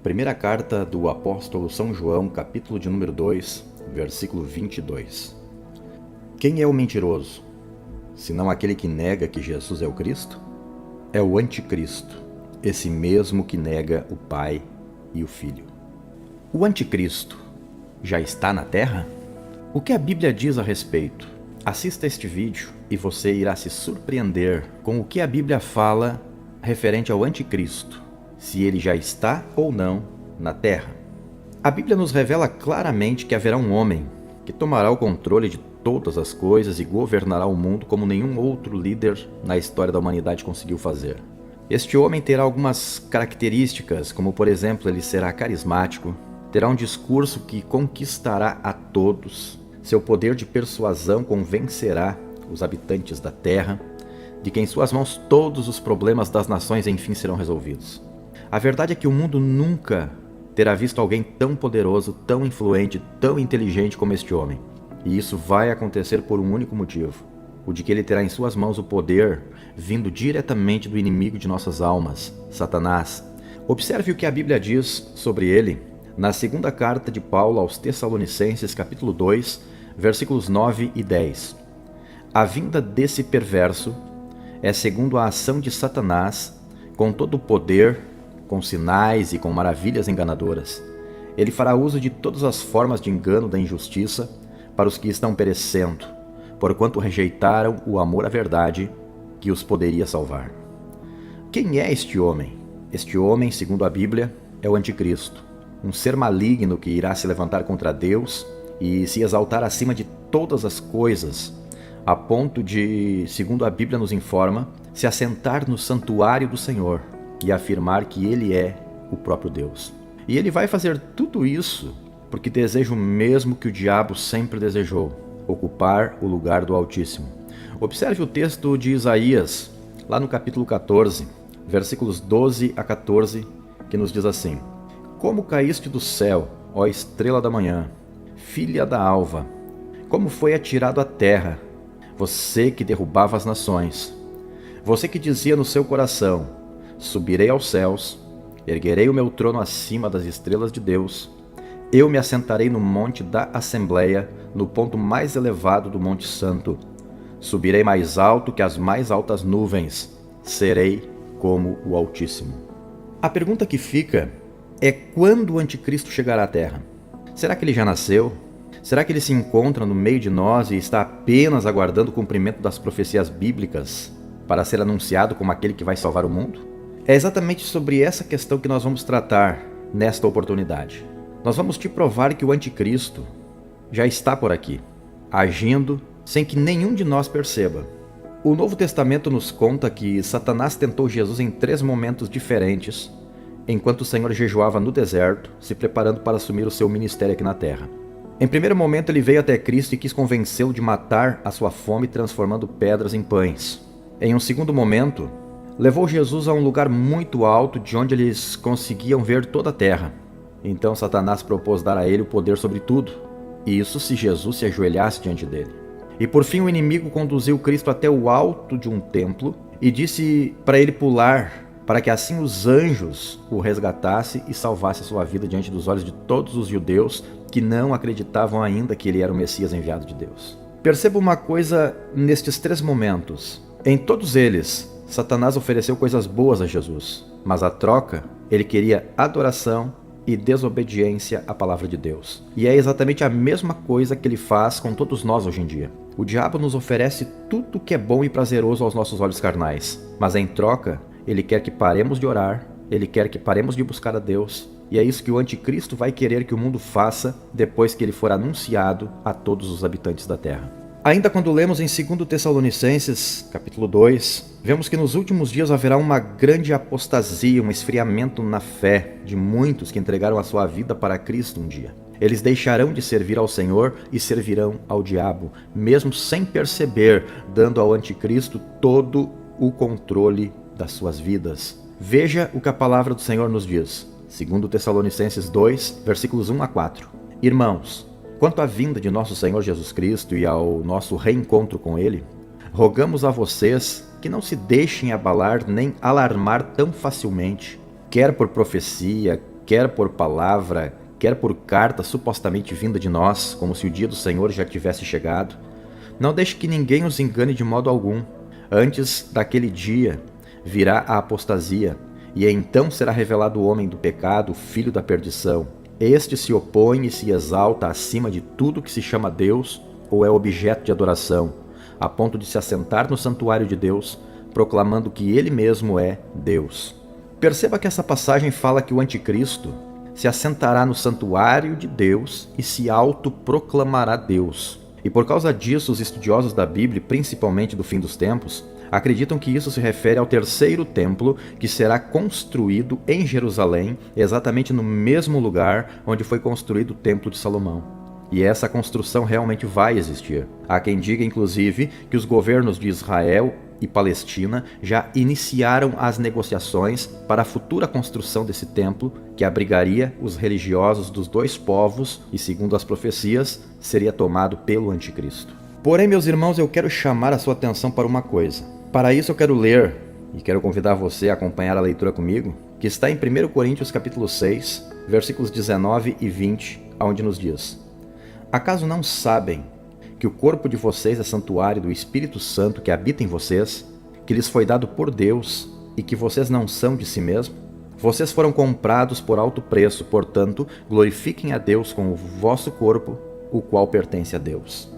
Primeira carta do apóstolo São João, capítulo de número 2, versículo 22. Quem é o mentiroso, senão aquele que nega que Jesus é o Cristo? É o anticristo, esse mesmo que nega o Pai e o Filho. O anticristo já está na Terra? O que a Bíblia diz a respeito? Assista este vídeo e você irá se surpreender com o que a Bíblia fala referente ao anticristo, se ele já está ou não na Terra. A Bíblia nos revela claramente que haverá um homem que tomará o controle de todas as coisas e governará o mundo como nenhum outro líder na história da humanidade conseguiu fazer. Este homem terá algumas características, como por exemplo, ele será carismático, terá um discurso que conquistará a todos, seu poder de persuasão convencerá os habitantes da Terra, de que em suas mãos todos os problemas das nações enfim serão resolvidos. A verdade é que o mundo nunca terá visto alguém tão poderoso, tão influente, tão inteligente como este homem. E isso vai acontecer por um único motivo, o de que ele terá em suas mãos o poder vindo diretamente do inimigo de nossas almas, Satanás. Observe o que a Bíblia diz sobre ele na segunda carta de Paulo aos Tessalonicenses, capítulo 2, versículos 9 e 10. A vinda desse perverso é segundo a ação de Satanás, com todo o poder, com sinais e com maravilhas enganadoras. Ele fará uso de todas as formas de engano da injustiça para os que estão perecendo, porquanto rejeitaram o amor à verdade que os poderia salvar. Quem é este homem? Este homem, segundo a Bíblia, é o anticristo, um ser maligno que irá se levantar contra Deus e se exaltar acima de todas as coisas, a ponto de, segundo a Bíblia nos informa, se assentar no santuário do Senhor e afirmar que ele é o próprio Deus. E ele vai fazer tudo isso porque deseja o mesmo que o diabo sempre desejou: ocupar o lugar do Altíssimo. Observe o texto de Isaías, lá no capítulo 14, versículos 12 a 14, que nos diz assim: Como caíste do céu, ó estrela da manhã, filha da alva, como foi atirado à terra, você que derrubava as nações, você que dizia no seu coração: subirei aos céus, erguerei o meu trono acima das estrelas de Deus, eu me assentarei no monte da Assembleia, no ponto mais elevado do Monte Santo, subirei mais alto que as mais altas nuvens, serei como o Altíssimo. A pergunta que fica é: quando o anticristo chegará à Terra? Será que ele já nasceu? Será que ele se encontra no meio de nós e está apenas aguardando o cumprimento das profecias bíblicas para ser anunciado como aquele que vai salvar o mundo? É exatamente sobre essa questão que nós vamos tratar nesta oportunidade. Nós vamos te provar que o anticristo já está por aqui, agindo sem que nenhum de nós perceba. O Novo Testamento nos conta que Satanás tentou Jesus em 3 momentos diferentes, enquanto o Senhor jejuava no deserto, se preparando para assumir o seu ministério aqui na terra. Em primeiro momento, ele veio até Cristo e quis convencê-lo de matar a sua fome, transformando pedras em pães. Em um segundo momento, levou Jesus a um lugar muito alto, de onde eles conseguiam ver toda a terra. Então Satanás propôs dar a ele o poder sobre tudo, e isso se Jesus se ajoelhasse diante dele. E por fim o inimigo conduziu Cristo até o alto de um templo e disse para ele pular, para que assim os anjos o resgatassem e salvasse a sua vida diante dos olhos de todos os judeus que não acreditavam ainda que ele era o Messias enviado de Deus. Perceba uma coisa nestes 3 momentos. Em todos eles, Satanás ofereceu coisas boas a Jesus, mas a troca, ele queria adoração e desobediência à palavra de Deus. E é exatamente a mesma coisa que ele faz com todos nós hoje em dia. O diabo nos oferece tudo que é bom e prazeroso aos nossos olhos carnais, mas em troca, ele quer que paremos de orar, ele quer que paremos de buscar a Deus, e é isso que o anticristo vai querer que o mundo faça depois que ele for anunciado a todos os habitantes da terra. Ainda quando lemos em 2 Tessalonicenses, capítulo 2, vemos que nos últimos dias haverá uma grande apostasia, um esfriamento na fé de muitos que entregaram a sua vida para Cristo um dia. Eles deixarão de servir ao Senhor e servirão ao diabo, mesmo sem perceber, dando ao anticristo todo o controle das suas vidas. Veja o que a palavra do Senhor nos diz. 2 Tessalonicenses 2, versículos 1 a 4. Irmãos, quanto à vinda de nosso Senhor Jesus Cristo e ao nosso reencontro com Ele, rogamos a vocês que não se deixem abalar nem alarmar tão facilmente, quer por profecia, quer por palavra, quer por carta supostamente vinda de nós, como se o dia do Senhor já tivesse chegado. Não deixe que ninguém os engane de modo algum. Antes daquele dia virá a apostasia, e então será revelado o homem do pecado, o filho da perdição. Este se opõe e se exalta acima de tudo que se chama Deus ou é objeto de adoração, a ponto de se assentar no santuário de Deus, proclamando que ele mesmo é Deus. Perceba que essa passagem fala que o anticristo se assentará no santuário de Deus e se autoproclamará Deus. E por causa disso, os estudiosos da Bíblia, principalmente do fim dos tempos, acreditam que isso se refere ao terceiro templo, que será construído em Jerusalém, exatamente no mesmo lugar onde foi construído o Templo de Salomão. E essa construção realmente vai existir. Há quem diga, inclusive, que os governos de Israel e Palestina já iniciaram as negociações para a futura construção desse templo, que abrigaria os religiosos dos dois povos e, segundo as profecias, seria tomado pelo anticristo. Porém, meus irmãos, eu quero chamar a sua atenção para uma coisa. Para isso eu quero ler, e quero convidar você a acompanhar a leitura comigo, que está em 1 Coríntios capítulo 6, versículos 19 e 20, onde nos diz: Acaso não sabem que o corpo de vocês é santuário do Espírito Santo que habita em vocês, que lhes foi dado por Deus e que vocês não são de si mesmos? Vocês foram comprados por alto preço, portanto, glorifiquem a Deus com o vosso corpo, o qual pertence a Deus.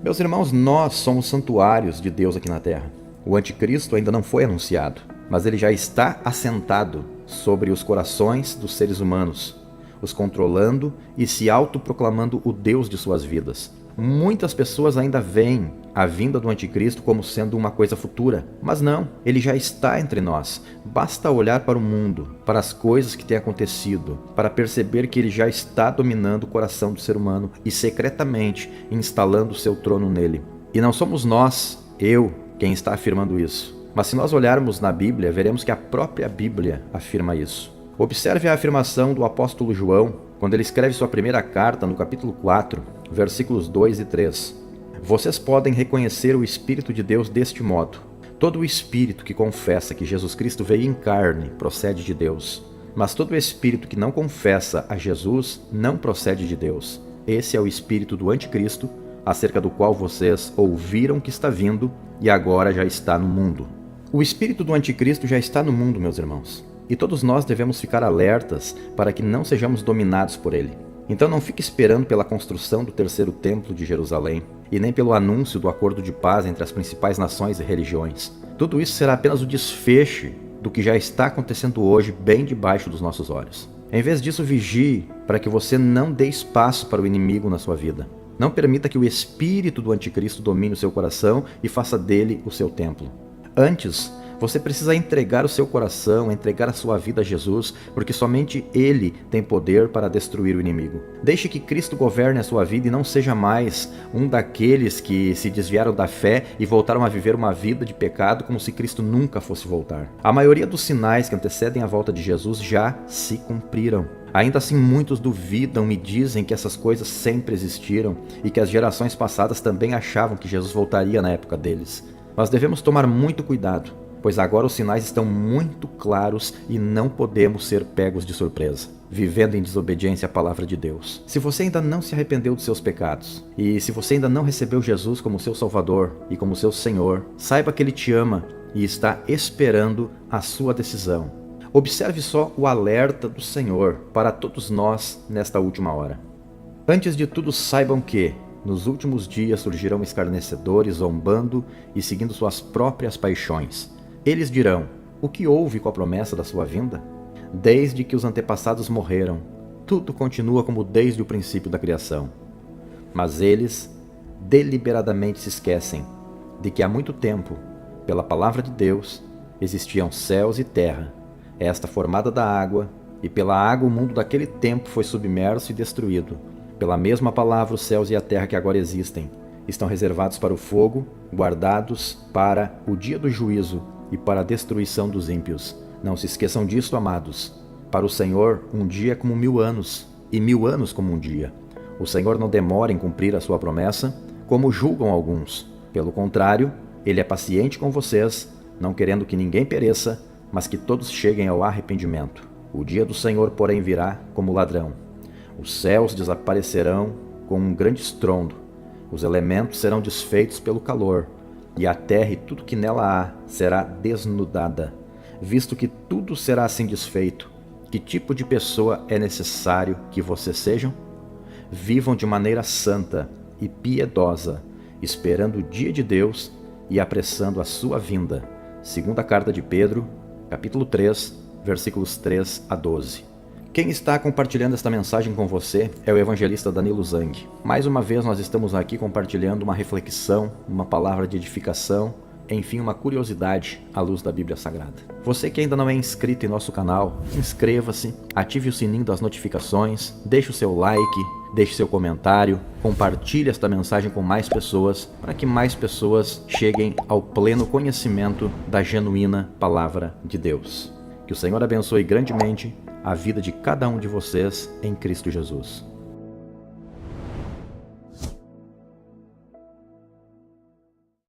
Meus irmãos, nós somos santuários de Deus aqui na terra. O anticristo ainda não foi anunciado, mas ele já está assentado sobre os corações dos seres humanos, os controlando e se autoproclamando o Deus de suas vidas. Muitas pessoas ainda veem a vinda do anticristo como sendo uma coisa futura, mas não, ele já está entre nós. Basta olhar para o mundo, para as coisas que têm acontecido, para perceber que ele já está dominando o coração do ser humano e secretamente instalando o seu trono nele. E não somos nós, quem está afirmando isso. Mas se nós olharmos na Bíblia, veremos que a própria Bíblia afirma isso. Observe a afirmação do apóstolo João, quando ele escreve sua primeira carta no capítulo 4, versículos 2 e 3. Vocês podem reconhecer o Espírito de Deus deste modo. Todo o espírito que confessa que Jesus Cristo veio em carne procede de Deus. Mas todo espírito que não confessa a Jesus não procede de Deus. Esse é o espírito do anticristo, acerca do qual vocês ouviram que está vindo e agora já está no mundo. O espírito do anticristo já está no mundo, meus irmãos. E todos nós devemos ficar alertas para que não sejamos dominados por ele. Então não fique esperando pela construção do terceiro templo de Jerusalém, e nem pelo anúncio do acordo de paz entre as principais nações e religiões. Tudo isso será apenas o desfecho do que já está acontecendo hoje bem debaixo dos nossos olhos. Em vez disso, vigie para que você não dê espaço para o inimigo na sua vida. Não permita que o espírito do anticristo domine o seu coração e faça dele o seu templo. Antes, você precisa entregar o seu coração, entregar a sua vida a Jesus, porque somente Ele tem poder para destruir o inimigo. Deixe que Cristo governe a sua vida e não seja mais um daqueles que se desviaram da fé e voltaram a viver uma vida de pecado como se Cristo nunca fosse voltar. A maioria dos sinais que antecedem a volta de Jesus já se cumpriram. Ainda assim, muitos duvidam e dizem que essas coisas sempre existiram e que as gerações passadas também achavam que Jesus voltaria na época deles. Nós devemos tomar muito cuidado, pois agora os sinais estão muito claros e não podemos ser pegos de surpresa, vivendo em desobediência à palavra de Deus. Se você ainda não se arrependeu dos seus pecados, e se você ainda não recebeu Jesus como seu Salvador e como seu Senhor, saiba que Ele te ama e está esperando a sua decisão. Observe só o alerta do Senhor para todos nós nesta última hora. Antes de tudo, saibam que nos últimos dias surgirão escarnecedores zombando e seguindo suas próprias paixões. Eles dirão: o que houve com a promessa da sua vinda? Desde que os antepassados morreram, tudo continua como desde o princípio da criação. Mas eles deliberadamente se esquecem de que há muito tempo, pela palavra de Deus, existiam céus e terra, esta formada da água, e pela água o mundo daquele tempo foi submerso e destruído. Pela mesma palavra, os céus e a terra que agora existem estão reservados para o fogo, guardados para o dia do juízo e para a destruição dos ímpios. Não se esqueçam disto, amados. Para o Senhor, um dia é como 1000 anos, e 1000 anos como um dia. O Senhor não demora em cumprir a sua promessa, como julgam alguns. Pelo contrário, Ele é paciente com vocês, não querendo que ninguém pereça, mas que todos cheguem ao arrependimento. O dia do Senhor, porém, virá como ladrão. Os céus desaparecerão com um grande estrondo, os elementos serão desfeitos pelo calor, e a terra e tudo que nela há será desnudada. Visto que tudo será assim desfeito, que tipo de pessoa é necessário que vocês sejam? Vivam de maneira santa e piedosa, esperando o dia de Deus e apressando a sua vinda. Segunda carta de Pedro, capítulo 3, versículos 3 a 12. Quem está compartilhando esta mensagem com você é o evangelista Danilo Zang. Mais uma vez nós estamos aqui compartilhando uma reflexão, uma palavra de edificação, enfim, uma curiosidade à luz da Bíblia Sagrada. Você que ainda não é inscrito em nosso canal, inscreva-se, ative o sininho das notificações, deixe o seu like, deixe seu comentário, compartilhe esta mensagem com mais pessoas, para que mais pessoas cheguem ao pleno conhecimento da genuína Palavra de Deus. Que o Senhor abençoe grandemente a vida de cada um de vocês em Cristo Jesus.